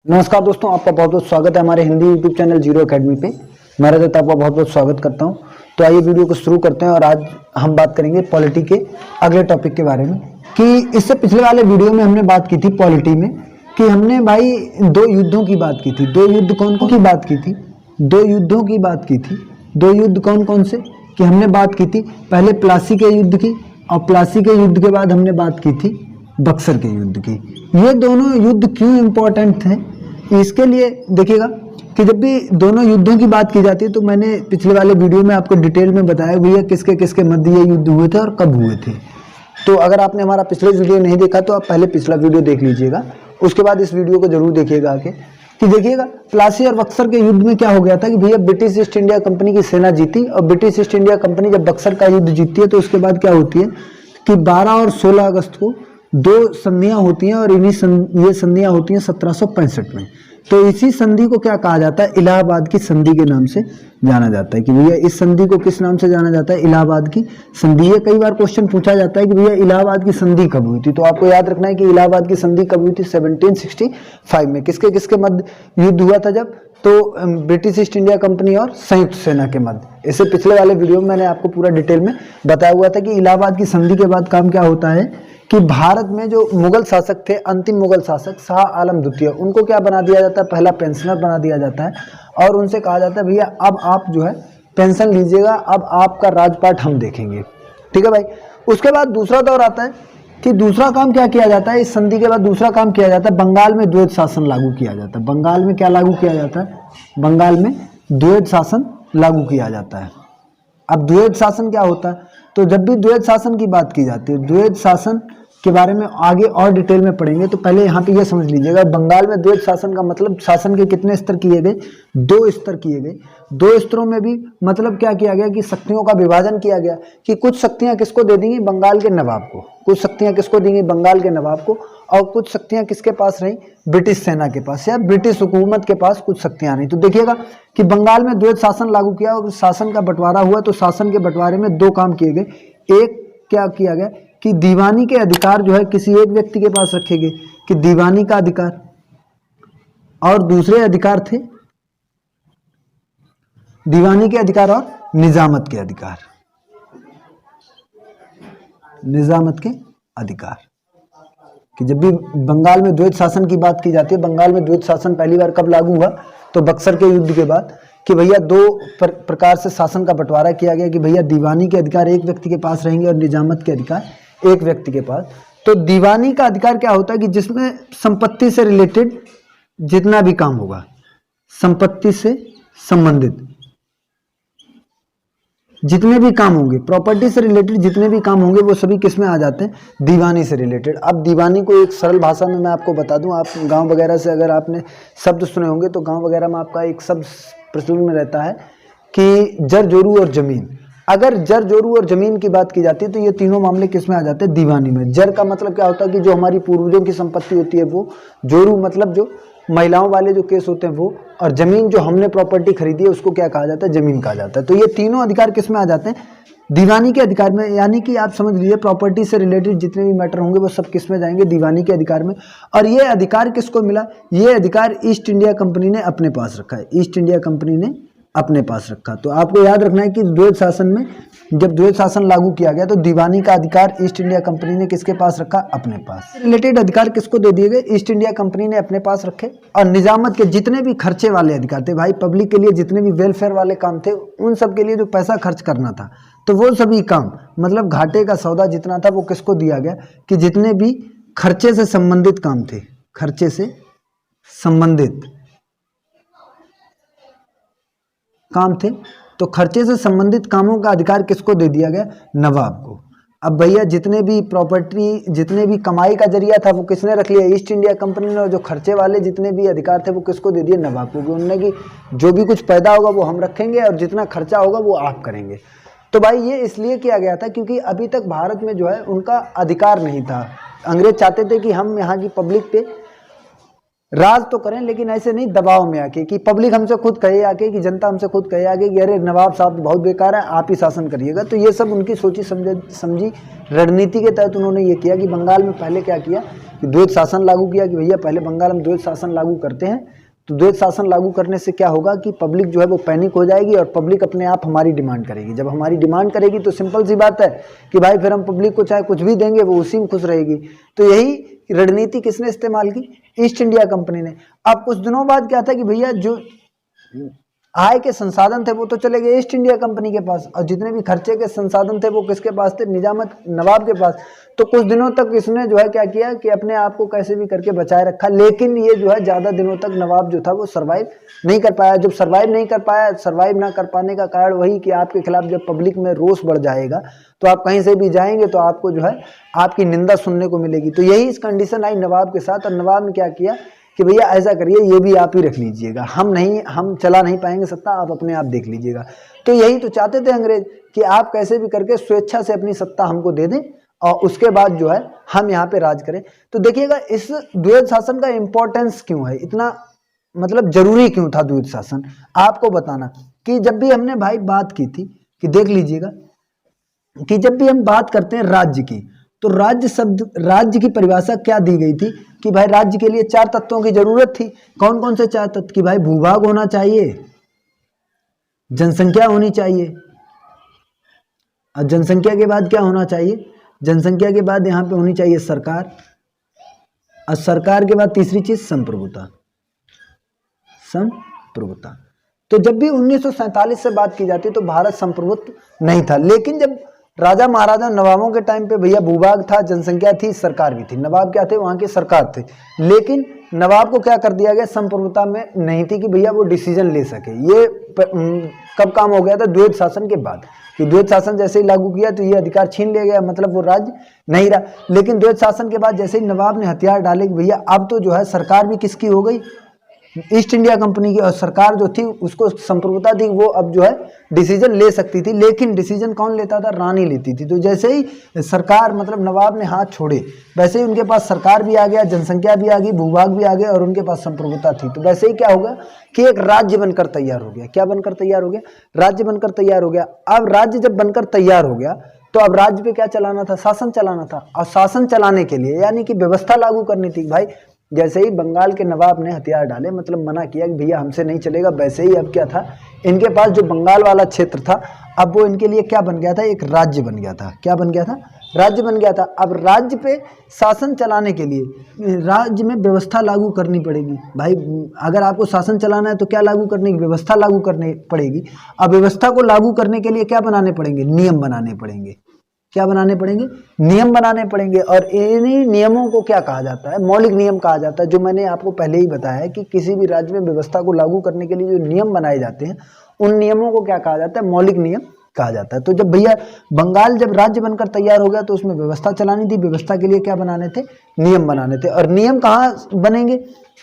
नमस्कार दोस्तों, आपका बहुत बहुत स्वागत है हमारे Hindi YouTube channel zero academy पे। मैं रजत आपका बहुत बहुत स्वागत करता हूं। तो आइए वीडियो को शुरू करते हैं और आज हम बात करेंगे पॉलिटी के अगले टॉपिक के बारे में। कि इससे पिछले वाले वीडियो में हमने बात की थी पॉलिटी में कि हमने भाई दो युद्धों की बात की थी। दो युद्ध कौन कौन की बात की थी? दो युद्धों की बात की थी। दो युद्ध कौन कौन से कि हमने बात की थी? पहले प्लासी के युद्ध की, और प्लासी के युद्ध के बाद हमने बात की थी बक्सर के युद्ध की। ये दोनों युद्ध क्यों इम्पोर्टेंट थे इसके लिए देखिएगा कि जब भी दोनों युद्धों की बात की जाती है तो मैंने पिछले वाले वीडियो में आपको डिटेल में बताया भैया किसके किसके मध्य ये युद्ध हुए थे और कब हुए थे। तो अगर आपने हमारा पिछले वीडियो नहीं देखा तो आप पहले पिछला वीडियो देख लीजिएगा, उसके बाद इस वीडियो को जरूर देखिएगा आके। कि देखिएगा प्लासी और बक्सर के युद्ध में क्या हो गया था कि भैया ब्रिटिश ईस्ट इंडिया कंपनी की सेना जीती, और ब्रिटिश ईस्ट इंडिया कंपनी जब बक्सर का युद्ध जीतती है तो उसके बाद क्या होती है कि 12 और 16 अगस्त को दो संधियां होती हैं, और ये संधियां होती हैं 1765 में। तो इसी संधि को क्या कहा जाता है? इलाहाबाद की संधि के नाम से जाना जाता है। कि भैया इस संधि को किस नाम से जाना जाता है? इलाहाबाद की संधि। ये कई बार क्वेश्चन पूछा जाता है कि भैया इलाहाबाद की संधि कब हुई थी, तो आपको याद रखना है कि इलाहाबाद की संधि कब हुई थी? 1765 में। किसके किसके मध्य युद्ध हुआ था जब? तो ब्रिटिश ईस्ट इंडिया कंपनी और संयुक्त सेना के मध्य। इससे पिछले वाले वीडियो में मैंने आपको पूरा डिटेल में बताया हुआ था कि इलाहाबाद की संधि के बाद काम क्या होता है कि भारत में जो मुगल शासक थे, अंतिम मुगल शासक शाह आलम द्वितीय, उनको क्या बना दिया जाता है? पहला पेंशनर बना दिया जाता है, और उनसे कहा जाता है भैया अब आप जो है पेंशन लीजिएगा, अब आपका राजपाट हम देखेंगे। ठीक है भाई। उसके बाद दूसरा दौर आता है कि दूसरा काम क्या किया जाता है? इस संधि के बाद दूसरा काम किया जाता है, बंगाल में द्वैध शासन लागू किया जाता है। बंगाल में क्या लागू किया जाता है? बंगाल में द्वैध शासन लागू किया जाता है। अब द्वैध शासन क्या होता है? तो जब भी द्वैध शासन की बात की जाती है, द्वैध शासन के बारे में आगे और डिटेल में पढ़ेंगे, तो पहले यहाँ पे ये समझ लीजिएगा बंगाल में द्वैध शासन का मतलब शासन के कितने स्तर किए गए? 2 स्तर किए गए। 2 स्तरों में भी मतलब क्या किया गया कि शक्तियों का विभाजन किया गया कि कुछ शक्तियां किसको दे देंगी? बंगाल के नवाब को। कुछ शक्तियां किसको देंगी? बंगाल के नवाब को। और कुछ शक्तियां किसके पास रही? ब्रिटिश सेना के पास या ब्रिटिश हुकूमत के पास कुछ शक्तियां रही। तो देखिएगा कि बंगाल में द्वैध शासन लागू किया और शासन का बंटवारा हुआ, तो शासन के बंटवारे में 2 काम किए गए। एक क्या किया गया कि दीवानी के अधिकार जो है किसी एक व्यक्ति के पास रखे गए, कि दीवानी का अधिकार, और दूसरे अधिकार थे दीवानी के अधिकार और निजामत के अधिकार। निजामत के अधिकार कि जब भी बंगाल में द्वैध शासन की बात की जाती है, बंगाल में द्वैध शासन पहली बार कब लागू हुआ? तो बक्सर के युद्ध के बाद। कि भैया 2 प्रकार से शासन का बंटवारा किया गया कि भैया दीवानी के अधिकार एक व्यक्ति के पास रहेंगे और निजामत के अधिकार एक व्यक्ति के पास। तो दीवानी का अधिकार क्या होता है कि जिसमें संपत्ति से रिलेटेड जितना भी काम होगा, संपत्ति से संबंधित जितने भी काम होंगे, प्रॉपर्टी से रिलेटेड जितने भी काम होंगे, वो सभी किस में आ जाते हैं? दीवानी से रिलेटेड। अब दीवानी को एक सरल भाषा में मैं आपको बता दूं, आप गांव वगैरह से अगर आपने शब्द सुने होंगे तो गांव वगैरह में आपका एक शब्द प्रचलन में रहता है कि जर जोरू और जमीन। अगर जर जोरू और जमीन की बात की जाती है तो ये तीनों मामले किस में आ जाते हैं? दीवानी में। जर का मतलब क्या होता है कि जो हमारी पूर्वजों की संपत्ति होती है वो। जोरू मतलब जो महिलाओं वाले जो केस होते हैं वो। और जमीन जो हमने प्रॉपर्टी खरीदी है उसको क्या कहा जाता है? जमीन कहा जाता है। तो ये तीनों अधिकार किस में आ जाते हैं? दीवानी के अधिकार में। यानी कि आप समझ लीजिए प्रॉपर्टी से रिलेटेड जितने भी मैटर होंगे वो सब किस में जाएंगे? दीवानी के अधिकार में। और ये अधिकार किसको मिला? ये अधिकार ईस्ट इंडिया कंपनी ने अपने पास रखा है। ईस्ट इंडिया कंपनी ने अपने पास रखा। तो आपको याद रखना है कि द्वैध शासन में जब द्वैध शासन लागू किया गया तो दीवानी का अधिकार ईस्ट इंडिया कंपनी ने किसके पास रखा? अपने पास। रिलेटेड अधिकार किसको दे दिए गए? ईस्ट इंडिया कंपनी ने अपने पास रखे। और निजामत के जितने भी खर्चे वाले अधिकार थे भाई, पब्लिक के लिए जितने भी वेलफेयर वाले काम थे, उन सब के लिए जो पैसा खर्च करना था, तो वो सभी काम मतलब घाटे का सौदा जितना था वो किसको दिया गया? कि जितने भी खर्चे से संबंधित काम थे, खर्चे से संबंधित काम थे, तो खर्चे से संबंधित कामों का अधिकार किसको दे दिया गया? नवाब को। अब भैया जितने भी प्रॉपर्टी, जितने भी कमाई का जरिया था वो किसने रख लिया? ईस्ट इंडिया कंपनी ने। और जो खर्चे वाले जितने भी अधिकार थे वो किसको दे दिए? नवाब को। उन्होंने कि जो भी कुछ पैदा होगा वो हम रखेंगे और जितना खर्चा होगा वो आप करेंगे। तो भाई ये इसलिए किया गया था क्योंकि अभी तक भारत में जो है उनका अधिकार नहीं था। अंग्रेज चाहते थे कि हम यहाँ की पब्लिक पे राज तो करें लेकिन ऐसे नहीं दबाव में आके, कि पब्लिक हमसे खुद कहे आके, कि जनता हमसे खुद कहे आके कि अरे नवाब साहब बहुत बेकार है, आप ही शासन करिएगा। तो ये सब उनकी सोची समझी रणनीति के तहत उन्होंने ये किया कि बंगाल में पहले क्या किया कि द्वैत शासन लागू किया, कि भैया पहले बंगाल में द्वैत शासन लागू करते हैं। तो द्वैत शासन लागू करने से क्या होगा कि पब्लिक जो है वो पैनिक हो जाएगी और पब्लिक अपने आप हमारी डिमांड करेगी। जब हमारी डिमांड करेगी तो सिंपल सी बात है कि भाई फिर हम पब्लिक को चाहे कुछ भी देंगे वो उसी में खुश रहेगी। तो यही रणनीति किसने इस्तेमाल की? ईस्ट इंडिया कंपनी ने। अब कुछ दिनों बाद क्या था कि भैया जो आय के संसाधन थे वो तो चले गए ईस्ट इंडिया कंपनी के पास, और जितने भी खर्चे के संसाधन थे वो किसके पास थे? निजामत नवाब के पास। तो कुछ दिनों तक इसने जो है क्या किया कि अपने आप को कैसे भी करके बचाए रखा, लेकिन ये जो है ज्यादा दिनों तक नवाब जो था वो सर्वाइव नहीं कर पाया। जब सर्वाइव नहीं कर पाया, सर्वाइव ना कर पाने का कारण वही कि आपके खिलाफ जब पब्लिक में रोष बढ़ जाएगा तो आप कहीं से भी जाएंगे तो आपको जो है आपकी निंदा सुनने को मिलेगी। तो यही इस कंडीशन आई नवाब के साथ, और नवाब ने क्या किया कि भैया ऐसा करिए, ये भी आप ही रख लीजिएगा, हम चला नहीं पाएंगे सत्ता, आप अपने आप देख लीजिएगा। तो यही तो चाहते थे अंग्रेज कि आप कैसे भी करके स्वेच्छा से अपनी सत्ता हमको दे दें और उसके बाद जो है हम यहाँ पे राज करें। तो देखिएगा इस द्वैत शासन का इंपॉर्टेंस क्यों है, इतना मतलब जरूरी क्यों था द्वैत शासन, आपको बताना। कि जब भी हमने भाई बात की थी कि देख लीजिएगा कि जब भी हम बात करते हैं राज्य की, तो राज्य शब्द, राज्य की परिभाषा क्या दी गई थी कि भाई राज्य के लिए 4 तत्वों की जरूरत थी। कौन कौन से 4 तत्व? कि भाई भूभाग होना चाहिए, जनसंख्या होनी चाहिए, और जनसंख्या के बाद क्या होना चाहिए? जनसंख्या के बाद यहाँ पे होनी चाहिए सरकार, और सरकार के बाद तीसरी चीज संप्रभुता। संप्रभुता। तो जब भी 1947 से बात की जाती तो भारत संप्रभुत्व नहीं था, लेकिन जब राजा महाराजा नवाबों के टाइम पे भैया भूभाग था, जनसंख्या थी, सरकार भी थी। नवाब क्या थे? वहां के सरकार थे। लेकिन नवाब को क्या कर दिया गया? संप्रभुता में नहीं थी कि भैया वो डिसीजन ले सके। ये कब काम हो गया था? द्वैत शासन के बाद। कि द्वैत शासन जैसे ही लागू किया तो ये अधिकार छीन लिया गया, मतलब वो राज्य नहीं रहा। लेकिन द्वैत शासन के बाद जैसे ही नवाब ने हथियार डाले कि भैया अब तो जो है सरकार भी किसकी हो गई? ईस्ट इंडिया कंपनी की, और सरकार जो थी उसको संप्रभुता थी, वो अब जो है डिसीजन ले सकती थी। लेकिन डिसीजन कौन लेता था? रानी लेती थी। तो जैसे ही सरकार मतलब नवाब ने हाथ छोड़े, वैसे ही उनके पास सरकार भी आ गया, जनसंख्या भी आ गई, भूभाग भी आ गया, और उनके पास संप्रभुता थी। तो वैसे ही क्या होगा कि एक राज्य बनकर तैयार हो गया। क्या बनकर तैयार हो गया? राज्य बनकर तैयार हो गया। अब राज्य जब बनकर तैयार हो गया तो अब राज्य पे क्या चलाना था? शासन चलाना था। और शासन चलाने के लिए यानी कि व्यवस्था लागू करनी थी। भाई जैसे ही बंगाल के नवाब ने हथियार डाले, मतलब मना किया कि भैया हमसे नहीं चलेगा, वैसे ही अब क्या था, इनके पास जो बंगाल वाला क्षेत्र था अब वो इनके लिए क्या बन गया था? एक राज्य बन गया था। क्या बन गया था? राज्य बन गया था। अब राज्य पे शासन चलाने के लिए राज्य में व्यवस्था लागू करनी पड़ेगी। भाई अगर आपको शासन चलाना है तो क्या लागू करने की? व्यवस्था लागू करनी पड़ेगी। अब व्यवस्था को लागू करने के लिए क्या बनाने पड़ेंगे? नियम बनाने पड़ेंगे। क्या बनाने पड़ेंगे? नियम बनाने पड़ेंगे। और इन्हीं नियमों को क्या कहा जाता है? मौलिक नियम कहा जाता है। जो मैंने आपको पहले ही बताया है कि किसी भी राज्य में व्यवस्था को लागू करने के लिए जो नियम बनाए जाते हैं उन नियमों को क्या कहा जाता है? मौलिक नियम कहा जाता है। तो जब भैया बंगाल जब राज्य बनकर तैयार हो गया तो उसमें व्यवस्था चलानी थी। व्यवस्था के लिए क्या बनाने थे? नियम बनाने थे। और नियम कहाँ बनेंगे?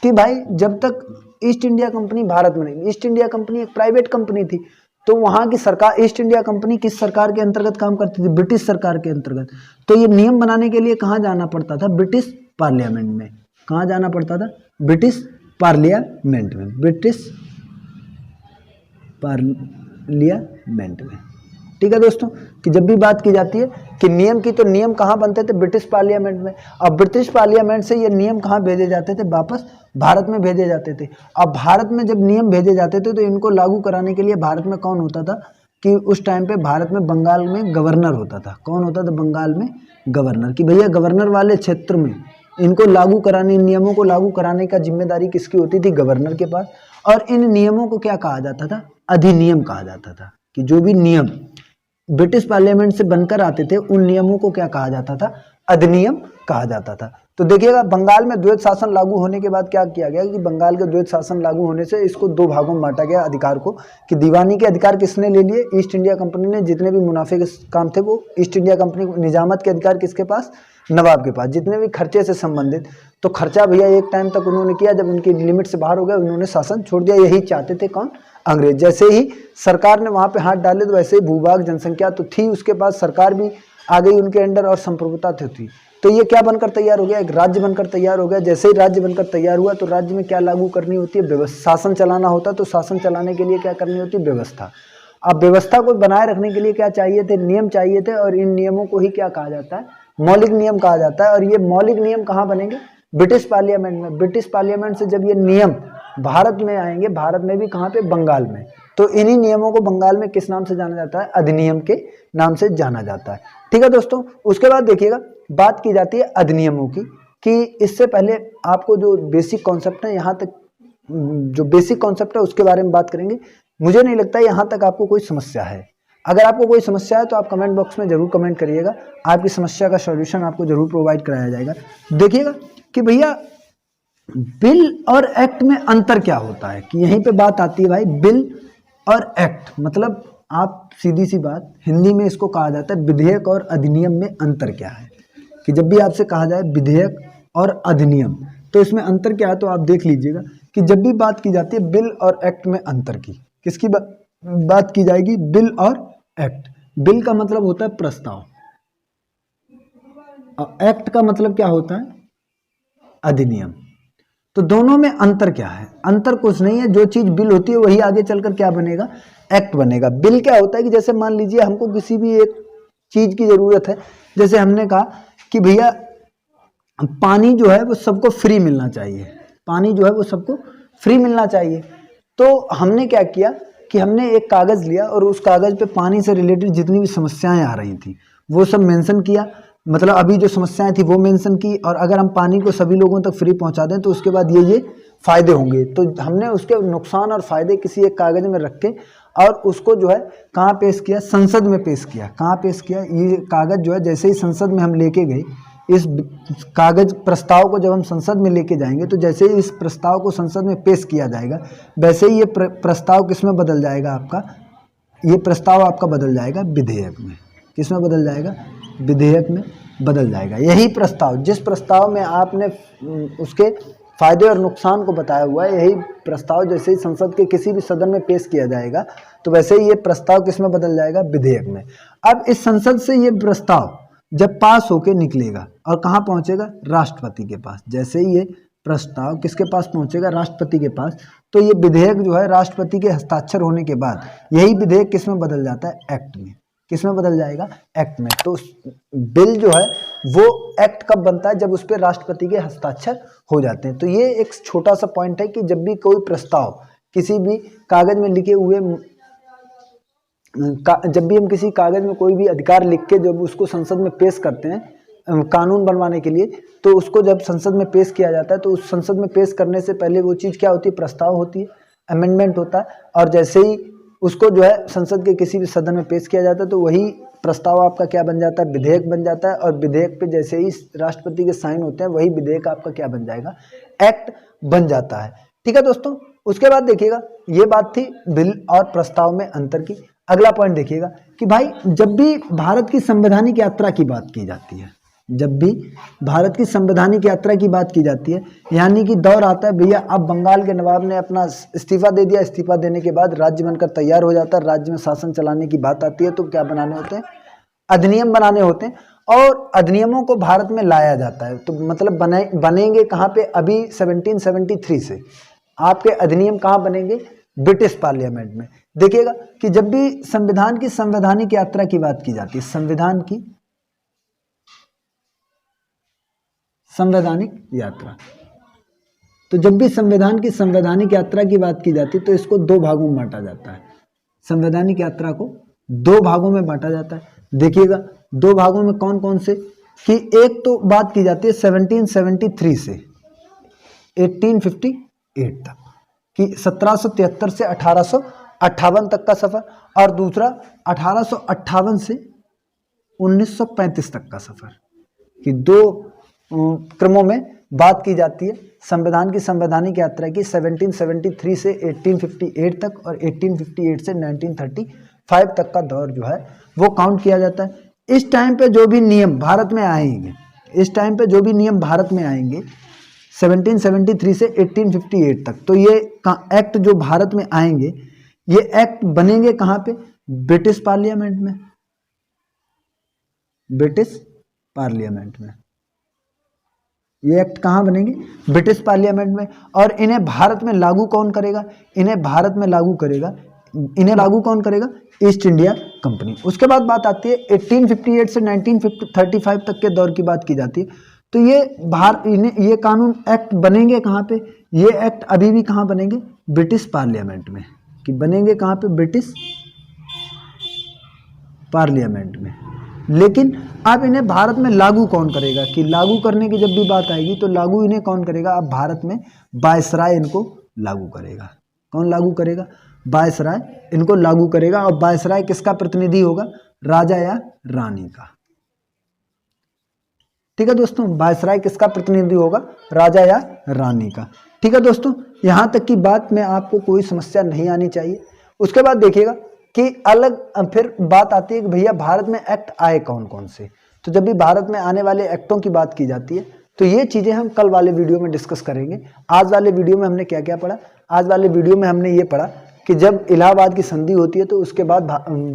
कि भाई जब तक ईस्ट इंडिया कंपनी भारत में नहीं, ईस्ट इंडिया कंपनी एक प्राइवेट कंपनी थी, तो वहां की सरकार, ईस्ट इंडिया कंपनी किस सरकार के अंतर्गत काम करती थी? ब्रिटिश सरकार के अंतर्गत। तो ये नियम बनाने के लिए कहाँ जाना पड़ता था? ब्रिटिश पार्लियामेंट में। कहाँ जाना पड़ता था? ब्रिटिश पार्लियामेंट में। ब्रिटिश पार्लियामेंट में। ठीक है दोस्तों, कि जब भी बात की जाती है कि नियम की, तो नियम कहाँ बनते थे? ब्रिटिश पार्लियामेंट में। अब ब्रिटिश पार्लियामेंट से ये नियम कहाँ भेजे जाते थे? वापस भारत में भेजे जाते थे। अब भारत में जब नियम भेजे जाते थे तो इनको लागू कराने के लिए भारत में कौन होता था? कि उस टाइम पे भारत में बंगाल में गवर्नर होता था। कौन होता था बंगाल में? गवर्नर। कि भैया गवर्नर वाले क्षेत्र में इनको लागू कराने, नियमों को लागू कराने का जिम्मेदारी किसकी होती थी? गवर्नर के पास। और इन नियमों को क्या कहा जाता था? अधिनियम कहा जाता था। कि जो भी नियम ब्रिटिश पार्लियामेंट से बनकर आते थे उन नियमों को क्या कहा जाता था? अधिनियम कहा जाता था। तो देखिएगा बंगाल में द्वैत शासन लागू होने के बाद क्या किया गया कि बंगाल के द्वैत शासन लागू होने से इसको 2 भागों में बांटा गया अधिकार को। कि दीवानी के अधिकार किसने ले लिए? ईस्ट इंडिया कंपनी ने। जितने भी मुनाफे के काम थे वो ईस्ट इंडिया कंपनी को। निजामत के अधिकार किसके पास? नवाब के पास। जितने भी खर्चे से संबंधित, तो खर्चा भैया एक टाइम तक उन्होंने किया, जब उनकी लिमिट से बाहर हो गया उन्होंने शासन छोड़ दिया। यही चाहते थे कौन? अंग्रेज। जैसे ही सरकार ने वहां पे हाथ डाले तो वैसे ही भूभाग, जनसंख्या तो थी उसके पास, सरकार भी आ गई उनके अंडर और संप्रभुता थी, तो ये क्या बनकर तैयार हो गया, एक राज्य बनकर तैयार हो गया। जैसे ही राज्य बनकर तैयार हुआ तो राज्य में क्या लागू करनी होती है, व्यवस्था, शासन चलाना होता है। तो शासन चलाने के लिए क्या करनी होती है, व्यवस्था। अब व्यवस्था को बनाए रखने के लिए क्या चाहिए थे, नियम चाहिए थे, और इन नियमों को ही क्या कहा जाता है, मौलिक नियम कहा जाता है। और ये मौलिक नियम कहाँ बनेंगे, ब्रिटिश पार्लियामेंट में। ब्रिटिश पार्लियामेंट से जब ये नियम भारत में आएंगे, भारत में भी कहाँ पे, बंगाल में, तो इन्हीं नियमों को बंगाल में किस नाम से जाना जाता है, अधिनियम के नाम से जाना जाता है। ठीक है दोस्तों, उसके बाद देखिएगा बात की जाती है अधिनियमों की, कि इससे पहले आपको जो बेसिक कॉन्सेप्ट है, यहाँ तक जो बेसिक कॉन्सेप्ट है उसके बारे में बात करेंगे। मुझे नहीं लगता यहाँ तक आपको कोई समस्या है। अगर आपको कोई समस्या है तो आप कमेंट बॉक्स में जरूर कमेंट करिएगा, आपकी समस्या का सॉल्यूशन आपको जरूर प्रोवाइड कराया जाएगा। देखिएगा कि भैया बिल और एक्ट में अंतर क्या होता है, कि यहीं पे बात आती है भाई, बिल और एक्ट मतलब आप सीधी सी बात, हिंदी में इसको कहा जाता है विधेयक और अधिनियम में अंतर क्या है। कि जब भी आपसे कहा जाए विधेयक और अधिनियम तो इसमें अंतर क्या है, तो आप देख लीजिएगा कि जब भी बात की जाती है बिल और एक्ट में अंतर की, किसकी बात की जाएगी, बिल और एक्ट। बिल का मतलब होता है प्रस्ताव और एक्ट का मतलब क्या होता है, अधिनियम। तो दोनों में अंतर क्या है, अंतर कुछ नहीं है, जो चीज बिल होती है वही आगे चलकर क्या बनेगा, एक्ट बनेगा। बिल क्या होता है कि जैसे मान लीजिए हमको किसी भी एक चीज की जरूरत है, जैसे हमने कहा कि भैया पानी जो है वो सबको फ्री मिलना चाहिए, पानी जो है वो सबको फ्री मिलना चाहिए। तो हमने क्या किया कि हमने एक कागज लिया और उस कागज पे पानी से रिलेटेड जितनी भी समस्याएं आ रही थी वो सब मेंशन किया, मतलब अभी जो समस्याएं थी वो मेंशन की, और अगर हम पानी को सभी लोगों तक फ्री पहुंचा दें तो उसके बाद ये फायदे होंगे। तो हमने उसके नुकसान और फायदे किसी एक कागज में रख के और उसको जो है कहाँ पेश किया, संसद में पेश किया। कहाँ पेश किया, ये कागज जो है जैसे ही संसद में हम लेके गए, इस कागज प्रस्ताव को जब हम संसद में लेके जाएंगे तो जैसे ही इस प्रस्ताव को संसद में पेश किया जाएगा वैसे ही ये प्रस्ताव किस में बदल जाएगा, आपका ये प्रस्ताव आपका बदल जाएगा विधेयक में। किस में बदल जाएगा, विधेयक में बदल जाएगा। यही प्रस्ताव, जिस प्रस्ताव में आपने उसके फायदे और नुकसान को बताया हुआ है, यही प्रस्ताव जैसे ही संसद के किसी भी सदन में पेश किया जाएगा तो वैसे ही ये प्रस्ताव किस में बदल जाएगा, विधेयक में। अब इस संसद से ये प्रस्ताव जब पास होके निकलेगा और कहाँ पहुंचेगा, राष्ट्रपति के पास। जैसे ही ये प्रस्ताव किसके पास पहुंचेगा, राष्ट्रपति के पास, तो ये विधेयक जो है राष्ट्रपति के हस्ताक्षर होने के बाद यही विधेयक किस में बदल जाता है, एक्ट में। किस में बदल जाएगा, एक्ट में। तो बिल जो है वो एक्ट कब बनता है, जब उस पर राष्ट्रपति के हस्ताक्षर हो जाते हैं। तो ये एक छोटा सा पॉइंट है कि जब भी कोई प्रस्ताव किसी भी कागज में लिखे हुए, जब भी हम किसी कागज में कोई भी अधिकार लिख के जब उसको संसद में पेश करते हैं कानून बनवाने के लिए, तो उसको जब संसद में पेश किया जाता है तो उस संसद में पेश करने से पहले वो चीज़ क्या होती है, प्रस्ताव होती है, अमेंडमेंट होता है, और जैसे ही उसको जो है संसद के किसी भी सदन में पेश किया जाता है तो वही प्रस्ताव आपका क्या बन जाता है, विधेयक बन जाता है। और विधेयक पे जैसे ही राष्ट्रपति के साइन होते हैं वही विधेयक आपका क्या बन जाएगा, एक्ट बन जाता है। ठीक है दोस्तों, उसके बाद देखिएगा ये बात थी बिल और प्रस्ताव में अंतर की। अगला पॉइंट देखिएगा कि भाई जब भी भारत की संवैधानिक यात्रा की बात की जाती है, जब भी भारत की संवैधानिक यात्रा की बात की जाती है, यानी कि दौर आता है भैया अब बंगाल के नवाब ने अपना इस्तीफा दे दिया, इस्तीफा देने के बाद राज्य बनकर तैयार हो जाता है, राज्य में शासन चलाने की बात आती है, तो क्या बनाने होते हैं, अधिनियम बनाने होते हैं, और अधिनियमों को भारत में लाया जाता है। तो मतलब बनेंगे कहाँ पे, अभी 1773 से आपके अधिनियम कहाँ बनेंगे, ब्रिटिश पार्लियामेंट में। देखिएगा कि जब भी संविधान की संवैधानिक यात्रा की बात की जाती है, संविधान की संवैधानिक यात्रा, तो जब भी संविधान की संवैधानिक यात्रा की बात की जाती है तो इसको दो भागों में बांटा जाता है। संवैधानिक यात्रा को दो भागों में बांटा जाता है। देखिएगा दो भागों में कौन कौन से, कि एक तो बात की जाती है 1773 से 1858 तक, कि 1773 से 1858 तक का सफर, और दूसरा 1858 से 1935 तक का सफर, कि दो क्रमों में बात की जाती है संविधान की संवैधानिक यात्रा की। 1773 से 1858 तक और 1858 से 1935 तक का दौर जो है वो काउंट किया जाता है। इस टाइम पे जो भी नियम भारत में आएंगे, इस टाइम पे जो भी नियम भारत में आएंगे 1773 से 1858 तक, तो ये एक्ट जो भारत में आएंगे ये एक्ट बनेंगे कहाँ पे, ब्रिटिश पार्लियामेंट में। ब्रिटिश पार्लियामेंट में। ये एक्ट कहाँ बनेंगे? ब्रिटिश पार्लियामेंट में। और इन्हें भारत में लागू कौन करेगा? इन्हें भारत में लागू करेगा, इन्हें लागू कौन करेगा? East India company. उसके बाद बात आती है 1858 से 1935 तक के दौर की बात की जाती है। तो ये कानून एक्ट बनेंगे कहाँ पे? ये एक्ट अभी भी कहाँ बनेंगे? ब्रिटिश पार्लियामेंट में। कि बनेंगे कहाँ पे? ब्रिटिश पार्लियामेंट में। लेकिन अब इन्हें भारत में लागू कौन करेगा? कि लागू करने की जब भी बात आएगी तो लागू इन्हें कौन करेगा? अब भारत में वायसराय इनको लागू करेगा। कौन लागू करेगा? वायसराय इनको लागू करेगा। और वायसराय किसका प्रतिनिधि होगा? राजा या रानी का। ठीक है दोस्तों, वायसराय किसका प्रतिनिधि होगा? राजा या रानी का। ठीक है दोस्तों, यहां तक की बात में आपको कोई समस्या नहीं आनी चाहिए। उसके बाद देखिएगा कि अलग फिर बात आती है कि भैया भारत में एक्ट आए कौन कौन से। तो जब भी भारत में आने वाले एक्टों की बात की जाती है तो ये चीजें हम कल वाले वीडियो में डिस्कस करेंगे। आज वाले वीडियो में हमने क्या क्या पढ़ा? आज वाले वीडियो में हमने ये पढ़ा कि जब इलाहाबाद की संधि होती है तो उसके बाद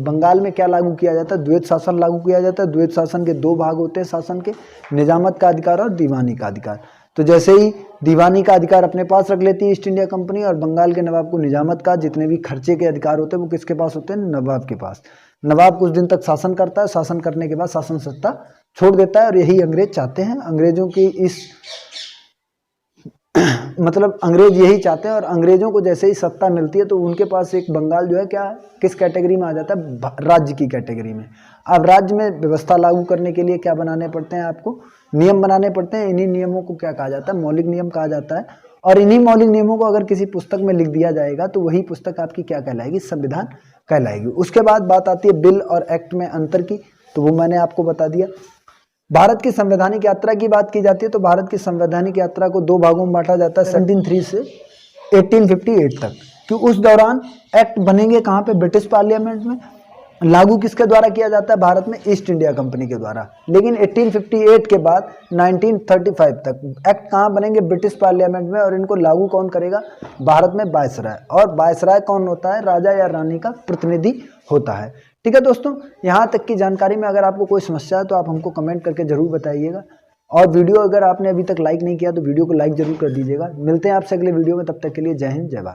बंगाल में क्या लागू किया जाता है? द्वैत शासन लागू किया जाता है। द्वैत शासन के दो भाग होते हैं शासन के, निजामत का अधिकार और दीवानी का अधिकार। तो जैसे ही दीवानी का अधिकार अपने पास रख लेती है ईस्ट इंडिया कंपनी, और बंगाल के नवाब को निजामत का जितने भी खर्चे के अधिकार होते हैं वो किसके पास होते हैं? नवाब के पास। नवाब कुछ दिन तक शासन करता है, शासन करने के बाद शासन सत्ता छोड़ देता है। और यही अंग्रेज चाहते हैं। अंग्रेजों की इस मतलब अंग्रेज यही चाहते हैं। और अंग्रेजों को जैसे ही सत्ता मिलती है तो उनके पास एक बंगाल जो है क्या किस कैटेगरी में आ जाता है? राज्य की कैटेगरी में। अब राज्य में व्यवस्था लागू करने के लिए क्या बनाने पड़ते हैं? आपको नियम बनाने पड़ते हैं। इन्हीं नियमों को क्या कहा जाता है? मौलिक नियम कहा जाता है। और इन्हीं मौलिक नियमों को अगर किसी पुस्तक में लिख दिया जाएगा तो वही पुस्तक आपकी क्या कहलाएगी? संविधान कहलाएगी। उसके बाद बात आती है बिल और एक्ट में अंतर की, तो वो मैंने आपको बता दिया। भारत की संवैधानिक यात्रा की बात की जाती है तो भारत की संवैधानिक यात्रा को दो भागों में बांटा जाता है 1703 से 1858 तक। कि उस दौरान एक्ट बनेंगे कहाँ पे? ब्रिटिश पार्लियामेंट में। लागू किसके द्वारा किया जाता है भारत में? ईस्ट इंडिया कंपनी के द्वारा। लेकिन 1858 के बाद 1935 तक एक्ट कहाँ बनेंगे? ब्रिटिश पार्लियामेंट में। और इनको लागू कौन करेगा? भारत में वायसराय। और वायसराय कौन होता है? राजा या रानी का प्रतिनिधि होता है। ठीक है दोस्तों, यहाँ तक की जानकारी में अगर आपको कोई समस्या है तो आप हमको कमेंट करके जरूर बताइएगा। और वीडियो अगर आपने अभी तक लाइक नहीं किया तो वीडियो को लाइक जरूर कर दीजिएगा। मिलते हैं आपसे अगले वीडियो में, तब तक के लिए जय हिंद जय भारत।